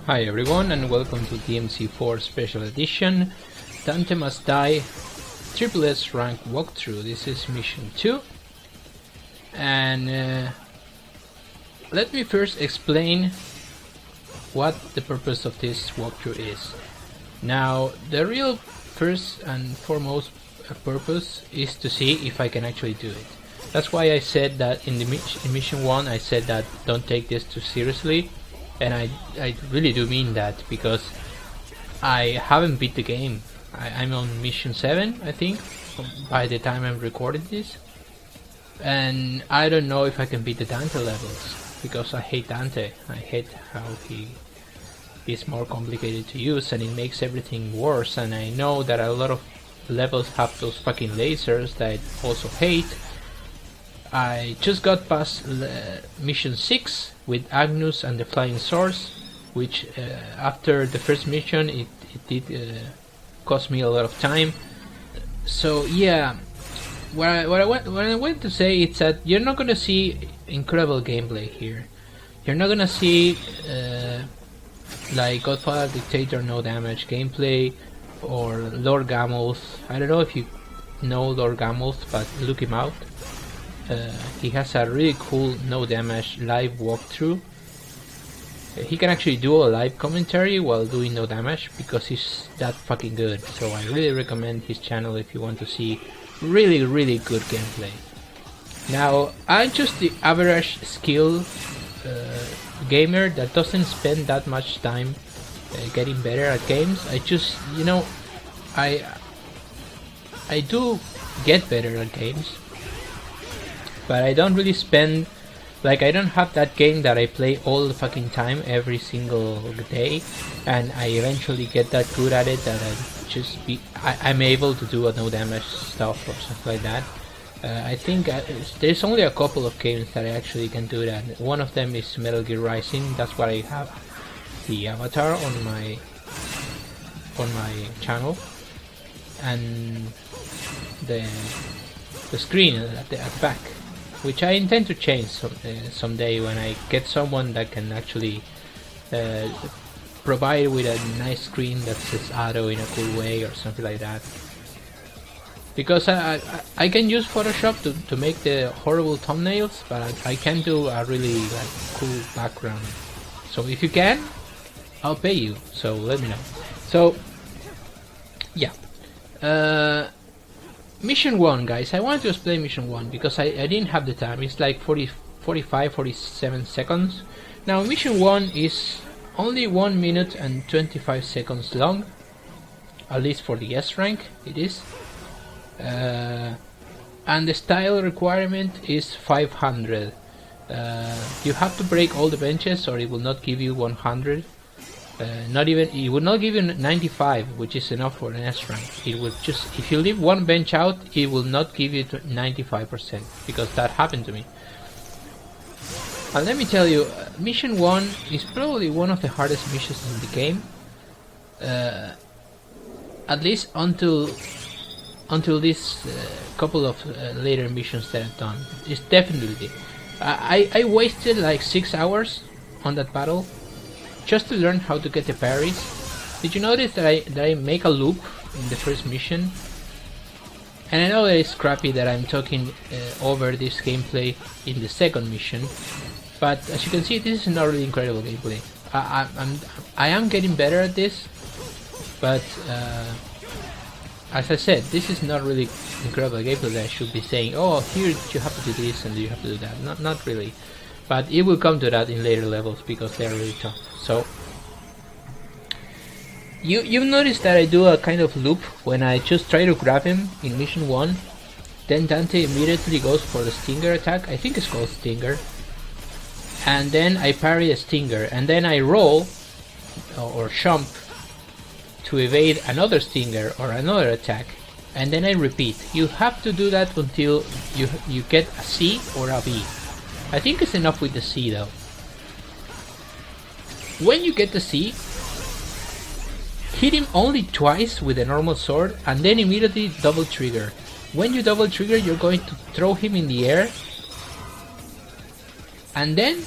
Hi everyone and welcome to DMC4 Special Edition Dante Must Die SSS rank walkthrough. This is mission 2 and let me first explain what the purpose of this walkthrough is. Now the real first and foremost purpose is to see if I can actually do it. That's why I said that in mission 1 I said that don't take this too seriously. And I really do mean that, because I haven't beat the game. I'm on mission 7, I think, by the time I'm recording this. And I don't know if I can beat the Dante levels, because I hate Dante. I hate how he is more complicated to use and it makes everything worse. And I know that a lot of levels have those fucking lasers that I also hate. I just got past mission 6 with Agnus and the Flying Swords, which after the first mission it did cost me a lot of time. So yeah, what I want to say is that you're not gonna see incredible gameplay here. You're not gonna see like Godfather Dictator no damage gameplay or Lord Gamoth. I don't know if you know Lord Gamoth, but look him out. He has a really cool no damage live walkthrough. He can actually do a live commentary while doing no damage because he's that fucking good. So I really recommend his channel if you want to see really good gameplay. Now I'm just the average skill gamer that doesn't spend that much time getting better at games. I just, you know, I do get better at games, but I don't really spend, like, I don't have that game that I play all the fucking time every single day and I eventually get that good at it that I'm able to do a no damage stuff or something like that. I think there's only a couple of games that I actually can do that. One of them is Metal Gear Rising. That's what I have the avatar on my channel, and the screen at the back, which I intend to change someday when I get someone that can actually provide with a nice screen that says auto in a cool way or something like that. Because I can use Photoshop to make the horrible thumbnails, but I can't do a really cool background. So if you can, I'll pay you, so let me know. So yeah, mission 1, guys. I wanted to explain mission 1 because I didn't have the time. It's like 47 seconds. Now mission 1 is only 1 minute and 25 seconds long, at least for the S rank it is. And the style requirement is 500. You have to break all the benches or it will not give you 100. Not even, it would not give you 95, which is enough for an S rank. It would just, if you leave one bench out, it will not give you 95%, because that happened to me. And let me tell you, mission 1 is probably one of the hardest missions in the game. At least until this couple of later missions that I've done. It's definitely. I wasted like 6 hours on that battle just to learn how to get the parries. Did you notice that I make a loop in the first mission? And I know that it's crappy that I'm talking over this gameplay in the second mission, but as you can see, this is not really incredible gameplay. I am getting better at this, but as I said, this is not really incredible gameplay that I should be saying, oh, here you have to do this and you have to do that. Not really. But it will come to that in later levels because they are really tough. So you've noticed that I do a kind of loop when I just try to grab him in mission 1. Then Dante immediately goes for the Stinger attack. I think it's called Stinger. And then I parry a Stinger. And then I roll or jump to evade another Stinger or another attack, and then I repeat. You have to do that until you get a C or a B. I think it's enough with the C though. When you get the C, hit him only twice with a normal sword and then immediately double trigger. When you double trigger, you're going to throw him in the air, and then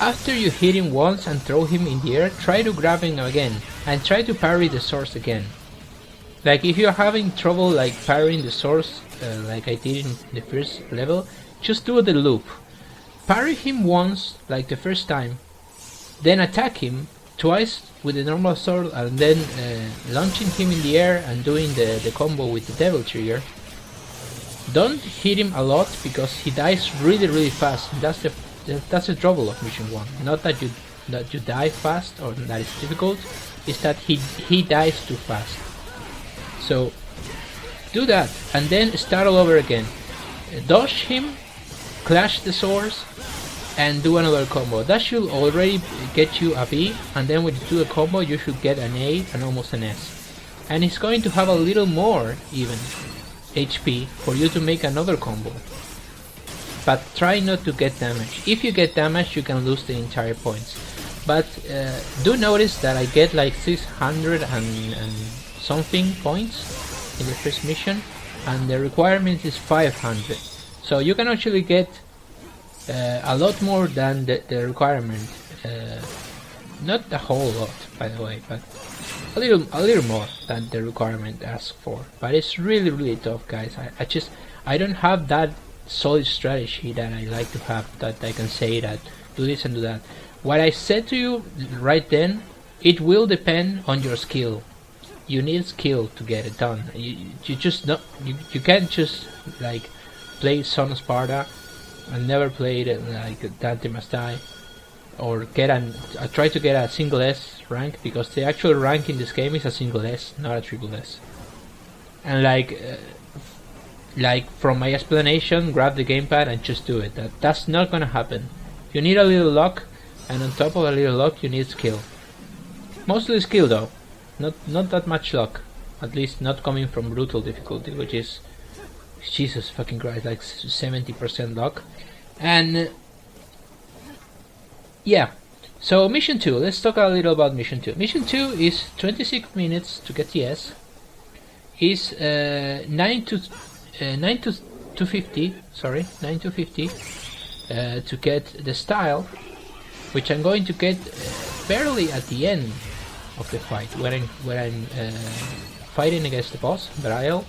after you hit him once and throw him in the air, try to grab him again and try to parry the swords again. Like if you're having trouble like parrying the swords like I did in the first level, just do the loop. Parry him once like the first time, then attack him twice with the normal sword and then launching him in the air and doing the combo with the devil trigger. Don't hit him a lot because he dies really fast. That's the trouble of mission 1. Not that you die fast or that it's difficult, it's that he dies too fast. So do that and then start all over again. Dodge him, clash the swords, and do another combo. That should already get you a B, and then when you do a combo you should get an A and almost an S. And it's going to have a little more even HP for you to make another combo. But try not to get damaged. If you get damaged you can lose the entire points. But do notice that I get like 600 and something points in the first mission, and the requirement is 500. So you can actually get a lot more than the requirement. Not a whole lot, by the way, but a little more than the requirement asks for. But it's really tough, guys. I don't have that solid strategy that I like to have, that I can say that do this and do that. What I said to you right then, it will depend on your skill. You need skill to get it done. You just not you can't just like play Son of Sparta and never played it like Dante Must Die, or try to get a single S rank, because the actual rank in this game is a single S, not a triple S. And like from my explanation, grab the gamepad and just do it. That's not gonna happen. You need a little luck, and on top of a little luck you need skill. Mostly skill though, not that much luck. At least not coming from brutal difficulty, which is Jesus fucking Christ, like 70% luck. And yeah, so mission 2, let's talk a little about mission 2. Mission 2 is 26 minutes to get the S, is 9 to 250, sorry, 9 to 50 to get the style, which I'm going to get barely at the end of the fight, when I'm fighting against the boss, Belial.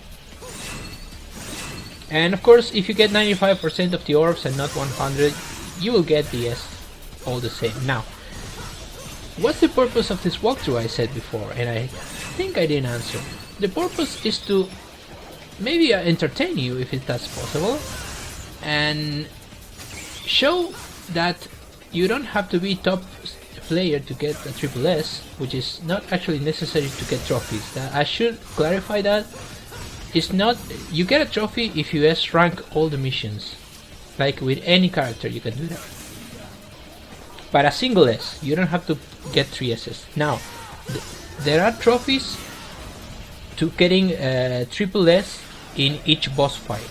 And of course, if you get 95% of the orbs and not 100, you will get the S all the same. Now, what's the purpose of this walkthrough? I said before, and I think I didn't answer. The purpose is to maybe entertain you, if that's possible, and show that you don't have to be top player to get a triple S, which is not actually necessary to get trophies. I should clarify that. It's not, you get a trophy if you S rank all the missions. Like with any character you can do that. But a single S, you don't have to get 3 S's. Now, there are trophies to getting triple S in each boss fight.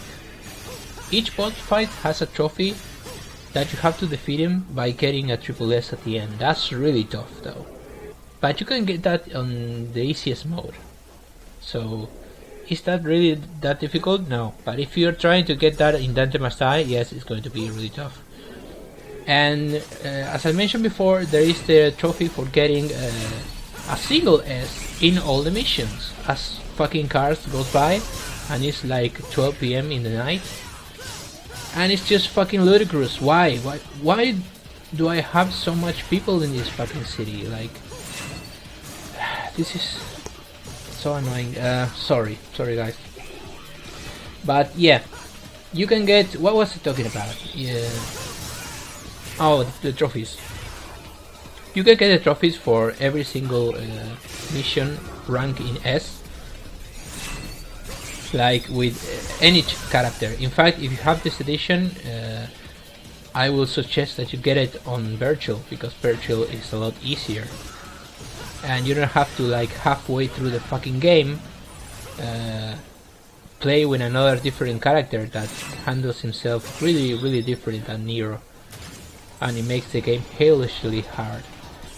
Each boss fight has a trophy that you have to defeat him by getting a triple S at the end. That's really tough though. But you can get that on the easiest mode. So, is that really that difficult? No. But if you're trying to get that in Dante Must Die, yes, it's going to be really tough. And as I mentioned before, there is the trophy for getting a single S in all the missions. As fucking cars goes by, and it's like 12 PM in the night. And it's just fucking ludicrous. Why do I have so much people in this fucking city? Like, this is so annoying. Sorry guys. But yeah, you can get, what was I talking about? Yeah. Oh, the trophies. You can get the trophies for every single mission rank in S, like with any character. In fact, if you have this edition, I will suggest that you get it on virtual, because virtual is a lot easier, and you don't have to like halfway through the fucking game play with another different character that handles himself really different than Nero, and it makes the game hellishly hard.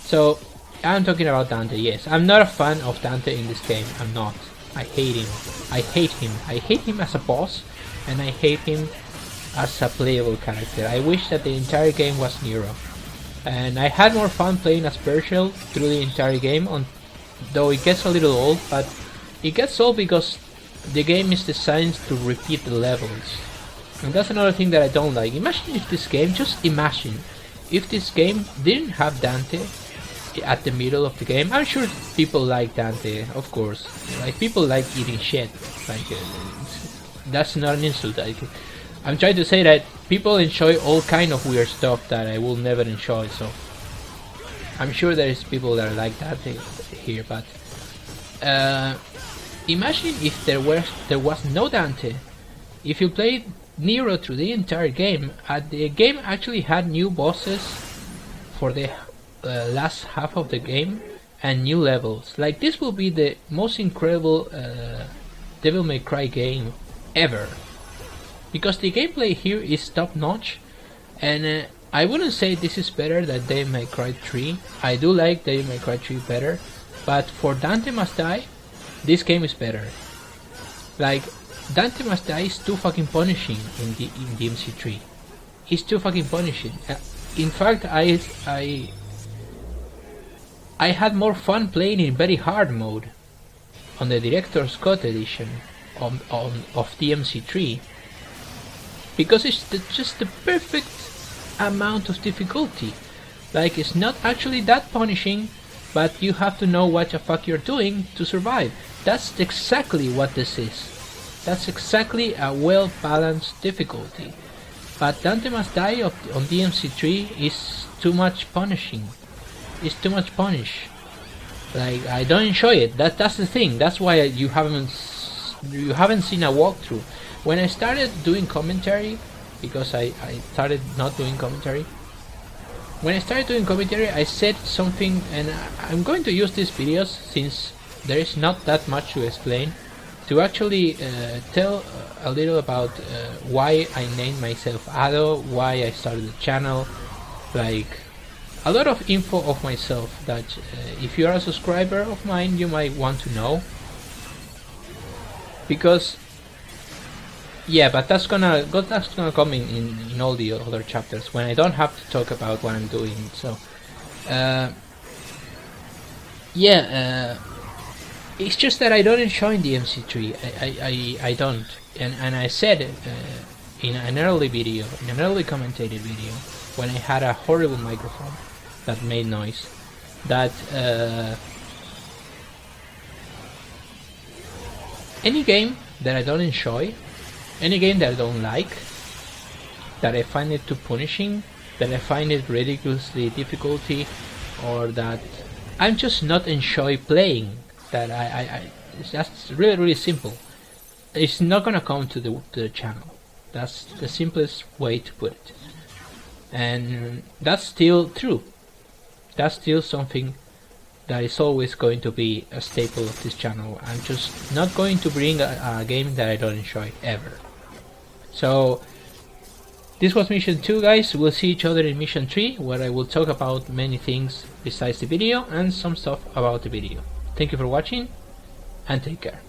So I'm talking about Dante. Yes, I'm not a fan of Dante in this game. I'm not. I hate him. I hate him as a boss, and I hate him as a playable character. I wish that the entire game was Nero. and I had more fun playing as Pershel through the entire game, though it gets a little old, but it gets old because the game is designed to repeat the levels. And that's another thing that I don't like. Imagine if this game, just imagine, if this game didn't have Dante at the middle of the game. I'm sure people like Dante, of course. Like, people like eating shit. Like, that's not an insult. I'm trying to say that people enjoy all kind of weird stuff that I will never enjoy, so I'm sure there is people that like Dante here, but imagine if there was no Dante. If you played Nero through the entire game, the game actually had new bosses for the last half of the game and new levels. Like, this will be the most incredible Devil May Cry game ever, because the gameplay here is top notch, and I wouldn't say this is better than Devil May Cry 3. I do like Devil May Cry 3 better, but for Dante Must Die, this game is better. Like, Dante Must Die is too fucking punishing in DMC3. It's too fucking punishing. In fact, I had more fun playing in very hard mode on the Director's Cut edition of DMC3, because it's just the perfect amount of difficulty. Like, it's not actually that punishing, but you have to know what the fuck you're doing to survive. That's exactly what this is. That's exactly a well-balanced difficulty. But Dante Must Die on DMC3 is too much punishing. It's too much punish. Like, I don't enjoy it. That's the thing. That's why you haven't seen a walkthrough. When I started doing commentary, because I started not doing commentary. When I started doing commentary, I said something, and I'm going to use these videos, since there is not that much to explain, to actually tell a little about why I named myself Ado, why I started the channel, like a lot of info of myself that if you are a subscriber of mine, you might want to know. Because yeah, but that's gonna come in all the other chapters when I don't have to talk about what I'm doing. So it's just that I don't enjoy DMC3. I don't, and I said in an early video, in an early commentated video, when I had a horrible microphone that made noise, that any game that I don't enjoy, any game that I don't like, that I find it too punishing, that I find it ridiculously difficulty, or that I'm just not enjoy playing, that it's just really simple. It's not gonna come to the channel. That's the simplest way to put it, and that's still true. That's still something that is always going to be a staple of this channel. I'm just not going to bring a game that I don't enjoy ever. So this was mission 2, guys. We'll see each other in mission 3, where I will talk about many things besides the video and some stuff about the video. Thank you for watching, and take care.